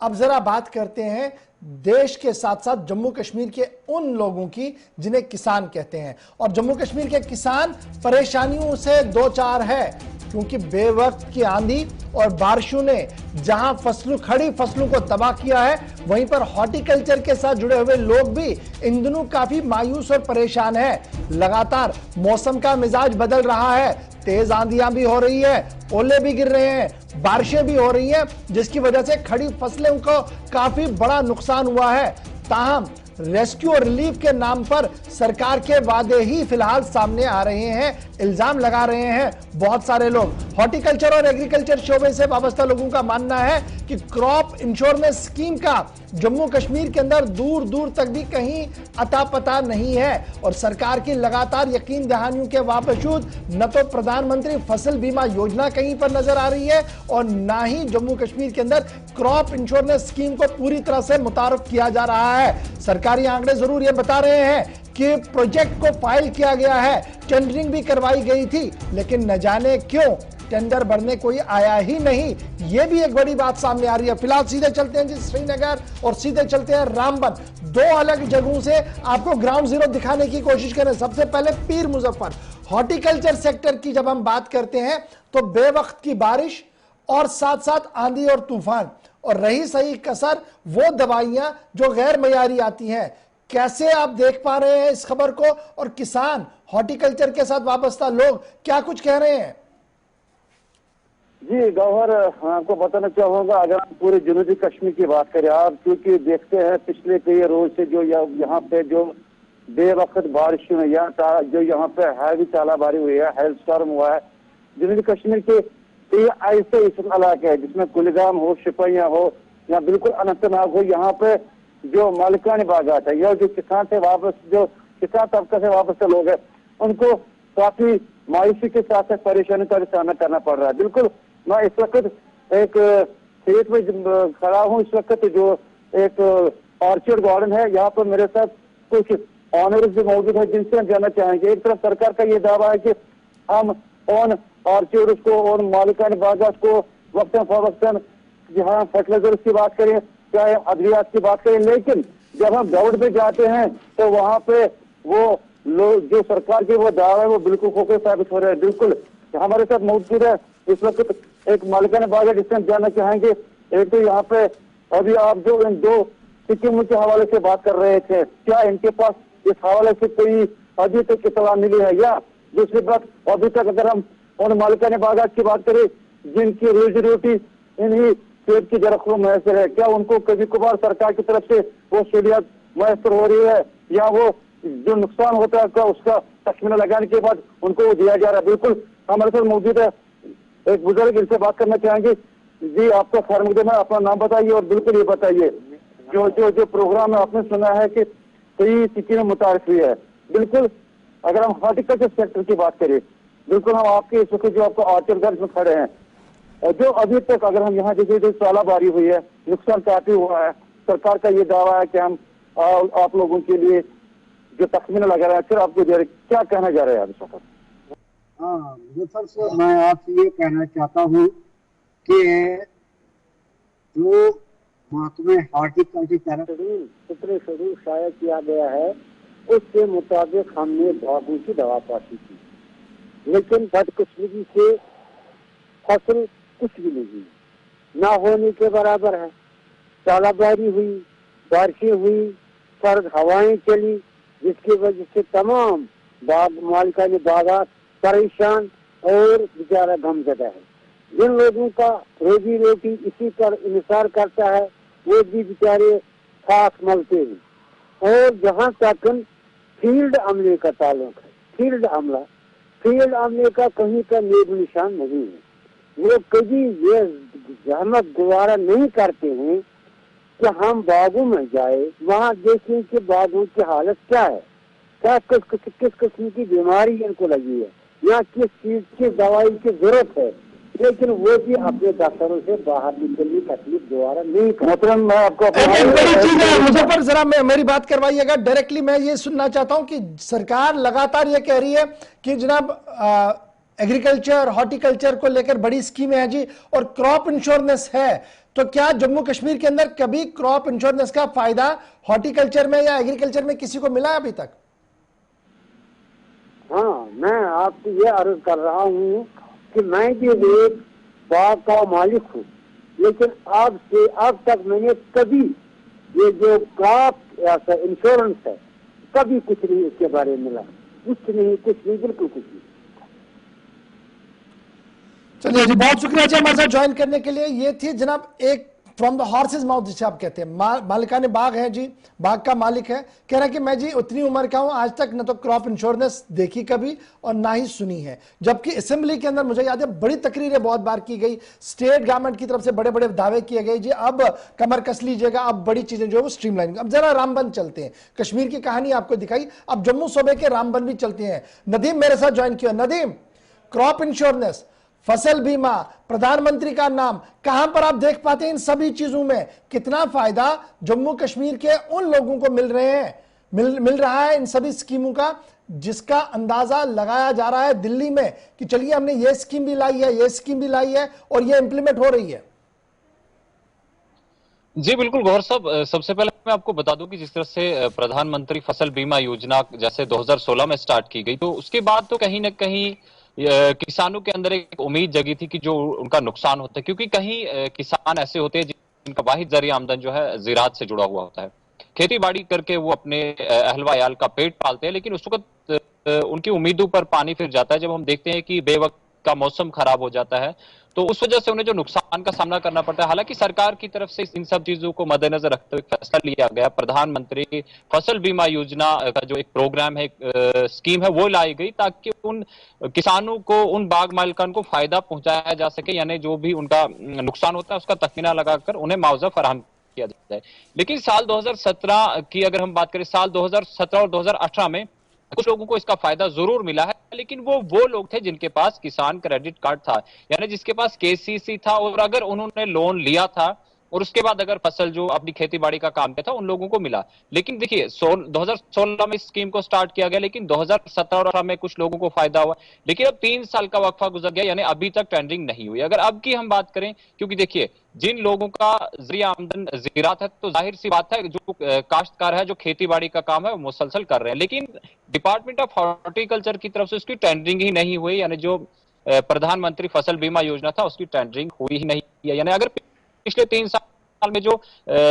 अब जरा बात करते हैं देश के साथ साथ जम्मू कश्मीर के उन लोगों की जिन्हें किसान कहते हैं। और जम्मू कश्मीर के किसान परेशानियों से दो चार है, क्योंकि बेवक्त की आंधी और बारिशों ने जहां खड़ी फसलों को तबाह किया है, वहीं पर हॉर्टिकल्चर के साथ जुड़े हुए लोग भी इन दिनों काफी मायूस और परेशान है। लगातार मौसम का मिजाज बदल रहा है, तेज आंधियां भी हो रही है, ओले भी गिर रहे हैं, बारिशें भी हो रही हैं, जिसकी वजह से खड़ी फसलों को काफी बड़ा नुकसान हुआ है। ताहम रेस्क्यू और रिलीफ के नाम पर सरकार के वादे ही फिलहाल सामने आ रहे हैं, इल्जाम लगा रहे हैं बहुत सारे लोग। हॉर्टिकल्चर और एग्रीकल्चर शोबे से वाबस्ता लोगों का मानना है कि क्रॉप इंश्योरेंस स्कीम का जम्मू कश्मीर के अंदर दूर दूर तक भी कहीं अता पता नहीं है। और सरकार की लगातार यकीन दहानियों के बावजूद न तो प्रधानमंत्री फसल बीमा योजना कहीं पर नजर आ रही है और ना ही जम्मू कश्मीर के अंदर क्रॉप इंश्योरेंस स्कीम को पूरी तरह से मुतारफ किया जा रहा है। सरकारी आंकड़े जरूर यह बता रहे हैं कि प्रोजेक्ट को फाइल किया गया है, टेंडरिंग भी करवाई गई थी, लेकिन न जाने क्यों टेंडर भरने कोई आया ही नहीं। यह भी एक बड़ी बात सामने आ रही है। फिलहाल सीधे चलते हैं जी श्रीनगर और सीधे चलते हैं रामबन। दो अलग जगहों से आपको ग्राउंड जीरो दिखाने की कोशिश करें। सबसे पहले पीर मुजफ्फर हॉर्टिकल्चर सेक्टर की जब हम बात करते हैं तो बेवक्त की बारिश और साथ साथ आंधी और तूफान, और रही सही कसर वो दवाइयां जो गैर मयारी आती हैं। कैसे आप देख पा रहे हैं इस खबर को, और किसान हॉर्टिकल्चर के साथ वाबस्ता लोग क्या कुछ कह रहे हैं? जी गौहर, आपको बताना चाहूंगा, अगर हम पूरे जनूबी कश्मीर की बात करें, आप क्योंकि देखते हैं पिछले कई रोज से जो यहाँ पे जो बेवक्त बारिश हुई है, जो यहाँ पे हैवी तालाबारी हुई है, हेल स्टॉर्म हुआ है, जनूबी कश्मीर के कई ऐसे इलाके हैं जिसमें कुलगाम हो, शिपैया हो या बिल्कुल अनंतनाग हो, यहाँ पे जो मालिकानी बागात है या जो किसान से वापस जो किसान तबका से वापस लोग हैं, उनको काफी मायूसी के साथ परेशानी का सामना करना पड़ रहा है। बिल्कुल मैं इस वक्त एक खेत में खड़ा हूँ, इस वक्त जो एक ऑर्चिड गार्डन है, यहाँ पर मेरे साथ कुछ ऑनर्स भी मौजूद है जिनसे हम जानना चाहेंगे। एक तरफ सरकार का ये दावा है कि हम ऑन ऑर्चिड को और मालिकानी बागात को वक्तन फवक्तन, जहाँ फर्टिलाइजर की बात करें, चाहे अद्वियात की बात करें, लेकिन जब हम ग्राउंड पे जाते हैं तो वहाँ पे वो लोग जो सरकार के वो दावा है वो बिल्कुल खोखे साबित हो रहे हैं। बिल्कुल हमारे साथ मौजूद है इस वक्त एक मालिकाना बाग है जिससे हम जानना चाहेंगे। एक तो यहाँ पे अभी आप जो इन दो सिक्किम के हवाले से बात कर रहे थे, क्या इनके पास इस हवाले से कोई अभी तक इतला मिली है? या दूसरी बात, अभी तक अगर हम उन मालिकाना बागात की बात करें जिनकी रोजी रोटी इन्हीं सेब की दरख्तों में मैसर है, क्या उनको कभी कभार सरकार की तरफ से वो सहूलियत मैसर हो रही है, या वो जो नुकसान होता है का उसका तखमीना लगाने के बाद उनको वो दिया जा रहा है? बिल्कुल हमारे साथ मौजूद है एक बुजुर्ग, इनसे बात करना चाहेंगे। जी आपका खैर मुकदम है, अपना नाम बताइए और बिल्कुल ये बताइए जो जो जो प्रोग्राम है आपने सुना है कि कई स्कीमें मुतारिफ हुई है। बिल्कुल अगर हम हॉर्टिकल्चर सेक्टर की बात करें, बिल्कुल हम आपके इस वक्त जो आपको ऑर्चर्ड में खड़े हैं, और जो अभी तक अगर हम यहाँ देखिए जो तालाबारी हुई है, नुकसान काफी हुआ है, सरकार का ये दावा है कि हम आप लोगों के लिए जो तखमीना लगा रहा है, फिर आपको क्या कहना जा रहा है इस वक्त? हाँ, मुझे से मैं आपसे ये कहना चाहता हूँ कि जो महकमे हॉर्टिकल्चर शेड्यूल शाया किया गया है उसके मुताबिक हमने बागों की दवा पासी की, लेकिन बदकिस्मती से फसल कुछ भी नहीं ना होने के बराबर है। तालाबारी हुई, बारिशें हुई, सर्द हवाएं चली, जिसकी वजह से तमाम मालिकानी बागात परेशान और बेचारा गमज़दा है। जिन लोगों का रोजी रोटी इसी पर इंसार करता है वो भी बेचारे खाक मलते हैं। और जहाँ तक फील्ड अमले का ताल्लुक है, फील्ड अमले का कहीं का नेब निशान नहीं है। वो कभी ये जहमत गुजारा नहीं करते हैं कि हम बागों में जाए, वहाँ देखें कि बागों की हालत क्या है, क्या किस किस्म की बीमारी इनको लगी है, या किस चीज की दवाई की जरूरत है, लेकिन वो भी अपने दफ्तरों से बाहर निकलने तकलीफ दोबारा नहीं करते। मैं आपको बड़ी चीज है मुजफ्फर, जरा मेरी बात करवाइएगा डायरेक्टली। मैं ये सुनना चाहता हूँ कि सरकार लगातार ये कह रही है कि जनाब एग्रीकल्चर हॉर्टिकल्चर को लेकर बड़ी स्कीमें हैं जी, और क्रॉप इंश्योरेंस है, तो तो क्या जम्मू कश्मीर के अंदर कभी क्रॉप इंश्योरेंस का फायदा हॉर्टिकल्चर में या एग्रीकल्चर में किसी को मिला है अभी तक? हाँ, मैं आपसे ये अर्ज कर रहा हूँ कि मैं भी एक बाग का मालिक हूँ, लेकिन अब तक मैंने कभी ये जो क्रॉप इंश्योरेंस है कभी कुछ नहीं इसके बारे में मिला, कुछ नहीं, बिल्कुल कुछ नहीं। चलिए जी, बहुत शुक्रिया जी हमारे साथ ज्वाइन करने के लिए। ये थी जनाब एक फ्रॉम द हॉर्सेज माउथ जिसे आप कहते हैं, मालिकाने बाग है जी, बाग का मालिक है, कह रहा है कि मैं जी उतनी उम्र का हूं, आज तक न तो क्रॉप इंश्योरेंस देखी कभी और ना ही सुनी है। जबकि असेंबली के अंदर मुझे याद है बड़ी तकरीरें बहुत बार की गई, स्टेट गवर्नमेंट की तरफ से बड़े बड़े दावे किए गए जी अब कमर कस लीजिएगा, अब बड़ी चीजें जो है वो स्ट्रीमलाइन। अब जरा रामबन चलते हैं, कश्मीर की कहानी आपको दिखाई, अब जम्मू सूबे के रामबन भी चलते हैं। नदीम मेरे साथ ज्वाइन किया। नदीम, क्रॉप इंश्योरेंस, फसल बीमा, प्रधानमंत्री का नाम, कहां पर आप देख पाते हैं इन सभी चीजों में कितना फायदा जम्मू कश्मीर के उन लोगों को मिल रहा है इन सभी स्कीमों का, जिसका अंदाजा लगाया जा रहा है दिल्ली में कि चलिए हमने ये स्कीम भी लाई है, ये स्कीम भी लाई है और ये इंप्लीमेंट हो रही है। जी बिल्कुल गौहर साहब, सबसे पहले मैं आपको बता दूं कि जिस तरह से प्रधानमंत्री फसल बीमा योजना जैसे 2016 में स्टार्ट की गई, तो उसके बाद तो कहीं ना कहीं किसानों के अंदर एक उम्मीद जगी थी कि जो उनका नुकसान होता है, क्योंकि कहीं किसान ऐसे होते हैं जिनका वाहिद जरिया आमदन जो है ज़राअत से जुड़ा हुआ होता है, खेती बाड़ी करके वो अपने अहलवा अयाल का पेट पालते हैं। लेकिन उस वक्त उनकी उम्मीदों पर पानी फिर जाता है जब हम देखते हैं कि बेवक्त का मौसम खराब हो जाता है, तो उस वजह से उन्हें जो नुकसान का सामना करना पड़ता है। हालांकि सरकार की तरफ से इन सब चीजों को मद्देनजर रखते हुए फैसला लिया गया, प्रधानमंत्री फसल बीमा योजना का जो एक प्रोग्राम है, स्कीम है, वो लाई गई ताकि उन किसानों को, उन बाग मालिकान को फायदा पहुंचाया जा सके, यानी जो भी उनका नुकसान होता है उसका तखमीना लगाकर उन्हें मुआवजा फराहम किया जाता है। लेकिन साल 2017 की अगर हम बात करें, साल 2017 और 2018 में कुछ लोगों को इसका फायदा जरूर मिला है, लेकिन वो लोग थे जिनके पास किसान क्रेडिट कार्ड था, यानी जिसके पास केसीसी था, और अगर उन्होंने लोन लिया था और उसके बाद अगर फसल जो अपनी खेती बाड़ी का काम किया था उन लोगों को मिला। लेकिन देखिए 2016 में इस स्कीम को स्टार्ट किया गया, लेकिन 2017 और 18 में कुछ लोगों को फायदा हुआ, लेकिन अब 3 साल का वक्फा गुजर गया, यानी अभी तक टेंडरिंग नहीं हुई। अगर अब की हम बात करें, क्योंकि देखिए जिन लोगों का जरिया आमदन ज़राअत है, तो जाहिर सी बात है जो काश्तकार है, जो खेती बाड़ी का काम है वो मुसलसल कर रहे हैं, लेकिन डिपार्टमेंट ऑफ हॉर्टिकल्चर की तरफ से उसकी टेंडरिंग ही नहीं हुई, यानी जो प्रधानमंत्री फसल बीमा योजना था उसकी टेंडरिंग हुई ही नहीं है। यानी अगर पिछले 3 साल में जो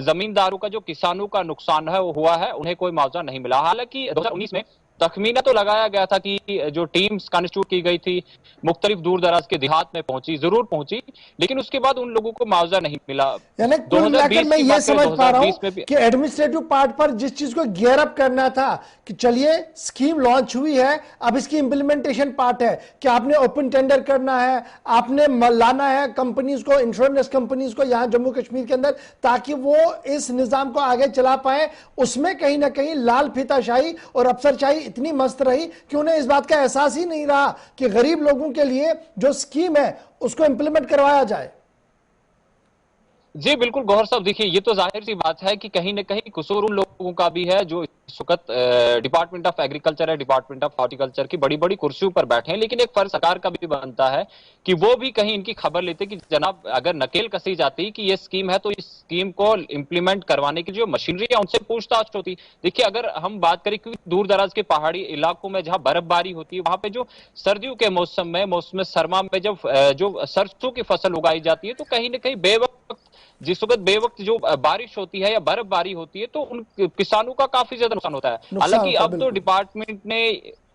जमींदारों का, जो किसानों का नुकसान है वो हुआ है, उन्हें कोई मुआवजा नहीं मिला। हालांकि 2019 में तखमीना तो लगाया गया था कि जो टीम्स कंस्टिट्यूट की गई थी मुख्तलिफ दूर दराज के देहात में जरूर पहुंची, लेकिन उसके बाद उन लोगों को मुआवजा नहीं मिला। यानी कुल मिलाकर मैं ये समझ पा रहा हूं कि एडमिनिस्ट्रेटिव पार्ट पर जिस चीज को गियर अप करना था कि चलिए स्कीम लॉन्च हुई है, अब इसकी इंप्लीमेंटेशन पार्ट है कि आपने ओपन टेंडर करना है, आपने लाना है कंपनीज को, इंश्योरेंस कंपनीज को यहां जम्मू कश्मीर के अंदर, ताकि वो इस निजाम को आगे चला पाए। उसमें कहीं ना कहीं लाल फीताशाही और अफसरशाही इतनी मस्त रही कि उन्हें इस बात का एहसास ही नहीं रहा कि गरीब लोगों के लिए जो स्कीम है उसको इंप्लीमेंट करवाया जाए। जी बिल्कुल गौहर साहब, देखिए ये तो जाहिर सी बात है कि कहीं ना कहीं कसूर उन लोगों का भी है जो इस वक्त डिपार्टमेंट ऑफ एग्रीकल्चर है, डिपार्टमेंट ऑफ हॉर्टिकल्चर की बड़ी बड़ी कुर्सियों पर बैठे हैं, लेकिन एक फर्ज सरकार का भी बनता है कि वो भी कहीं इनकी खबर लेते कि जनाब अगर नकेल कसी जाती कि ये स्कीम है तो इस स्कीम को इंप्लीमेंट करवाने की जो मशीनरी है उनसे पूछताछ होती। देखिए अगर हम बात करें कि दूर दराज के पहाड़ी इलाकों में जहां बर्फबारी होती है, वहां पे जो सर्दियों के मौसम सरमा में जब जो सरसों की फसल उगाई जाती है, तो कहीं ना कहीं जिस वक्त बेवक्त जो बारिश होती है या बर्फबारी होती है तो उन किसानों का काफी ज्यादा नुकसान होता है। हालांकि अब तो डिपार्टमेंट ने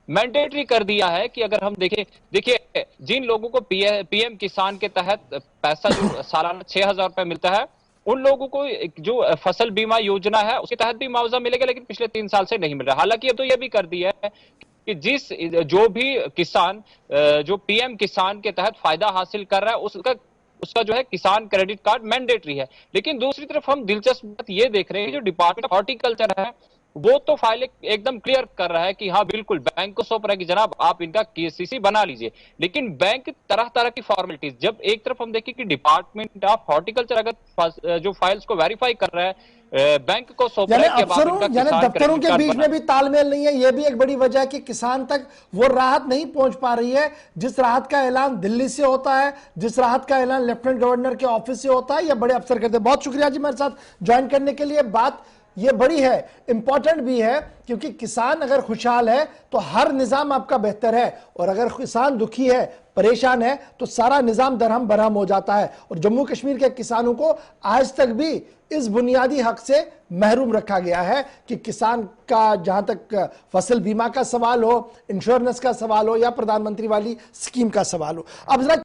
मैंडेटरी कर दिया है कि अगर हम देखिए जिन लोगों को पीएम किसान के तहत पैसा जो सालाना 6,000 रुपए मिलता है, उन लोगों को जो फसल बीमा योजना है उसके तहत भी मुआवजा मिलेगा, लेकिन पिछले 3 साल से नहीं मिल रहा। हालांकि अब तो यह भी कर दिया है कि जो भी किसान जो पीएम किसान के तहत फायदा हासिल कर रहा है उसका जो है किसान क्रेडिट कार्ड मैंडेटरी है। लेकिन दूसरी तरफ हम दिलचस्प बात ये देख रहे हैं, जो डिपार्टमेंट ऑफ हॉर्टिकल्चर है वो तो फाइल एकदम क्लियर कर रहा है कि हाँ बिल्कुल बैंक को सौंप रहा है कि जनाब आप इनका केसीसी बना लीजिए, लेकिन बैंक तरह तरह की फॉर्मेलिटीज, जब एक तरफ हम देखें कि डिपार्टमेंट ऑफ हॉर्टिकल्चर अगर जो फाइल्स को वेरीफाई कर रहा है बैंक को सौंपने यानी के बाद अफसरों इनका यानी किसान दफ्तरों क्रेडिट के कार्ड बीच बना। में भी तालमेल नहीं है। यह भी एक बड़ी वजह है कि किसान तक वो राहत नहीं पहुंच पा रही है जिस राहत का ऐलान दिल्ली से होता है, जिस राहत का ऐलान लेफ्टिनेंट गवर्नर के ऑफिस से होता है या बड़े अफसर करते हैं। बहुत शुक्रिया जी मेरे साथ ज्वाइन करने के लिए। बात ये बड़ी है, इंपॉर्टेंट भी है, क्योंकि किसान अगर खुशहाल है तो हर निजाम आपका बेहतर है, और अगर किसान दुखी है, परेशान है, तो सारा निजाम दरहम बरहम हो जाता है। और जम्मू कश्मीर के किसानों को आज तक भी इस बुनियादी हक से महरूम रखा गया है कि किसान का, जहां तक फसल बीमा का सवाल हो, इंश्योरेंस का सवाल हो या प्रधानमंत्री वाली स्कीम का सवाल हो। अब जरा